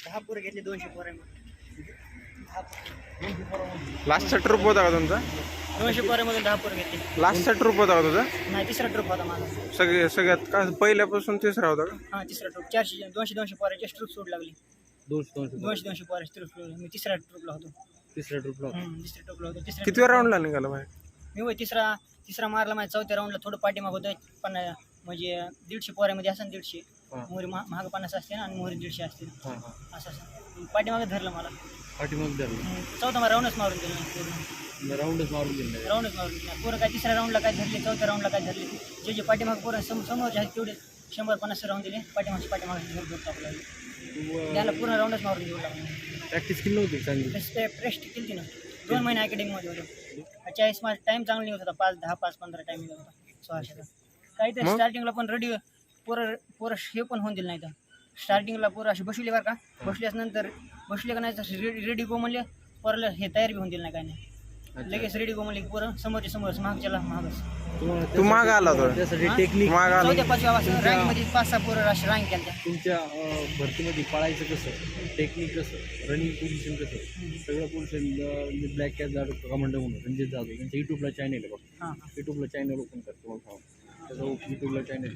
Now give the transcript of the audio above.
10 पोरं घेतले 200 पोरं. लास्टचा ट्रूप होता का तुमचा? 200 पोरांमधून 10 पोरं घेतले. लास्टचा ट्रूप होता का तुझा? नाही, तिसरा ट्रूप होता माझा. सगळ्यात का पहिल्यापासून तिसरा होता का? हां, तिसरा ट्रूप. 400 200 पोरांची ट्रूप सोड लागली. 200 पोरांची ट्रूप सोडली. मी तिसऱ्या ट्रूपला होतो. तिसऱ्या ट्रूपला तिसऱ्या ट्रूपला होतो. किती राऊंडला निघाला बाहेर? मी होय तिसरा मारला. माझ्या चौथ्या राऊंडला थोडं पाठीमाग होतं. पण म्हणजे 150 पोऱ्यामध्ये असं 150 मोहरी महाग 50 असते ना, आणि मोहरी 150 असते. असं पाठीमागे धरलं मला. चौथा मला राऊंडच मारून दिलं नाही पूर्ण. राऊंडच मारून दिलं. पोरं काय तिसऱ्या राऊंडला काय धरले, चौथ्या राऊंडला काय धरले. जे पाठीमाग पोरं समोरचे आहेत तेवढे 100-50 राऊंड दिले. पाठीमागे धरत टाकलं. त्याला पूर्ण राऊंडच मारून देऊ लागलं. प्रॅक्टिस केली नव्हती चांगली? प्रेस्ट केली ना. 2 महिने अकॅडमीमध्ये होतो. 40 माझा टाईम चांगला निघत होता. 5-10 5-15 टाईम निघत होता 600चा. काहीतरी स्टार्टिंगला पण रेडी पोरं हे पण होऊन दिलं नाही. तर स्टार्टिंगला पोरं अशी बसली बरं का. बसल्यानंतर बसले का नाही रेडी गो म्हणले. पोराला हे तयार बी होऊन दिलं नाही. काय नाही, लगेच रेडी गो म्हणले. पोरं समोरच्या मागच्याला मागच. तू माग आला होता त्यासाठी टेक्निक माग आला. 4-5 रँकमध्ये 5-6 पोरं अशी रँक केल्या. तुमच्या भरतीमध्ये पळायचं कसं, टेक्निक कसं, रनिंग पोझिशन कसं, सगळं position black cap Jadhav commander म्हणून रणजित जाधव यांच्या यूट्यूबला चॅनल आहे बघ. यूट्यूबला चॅनल ओपन करतो त्याचा यूट्यूबला चॅनल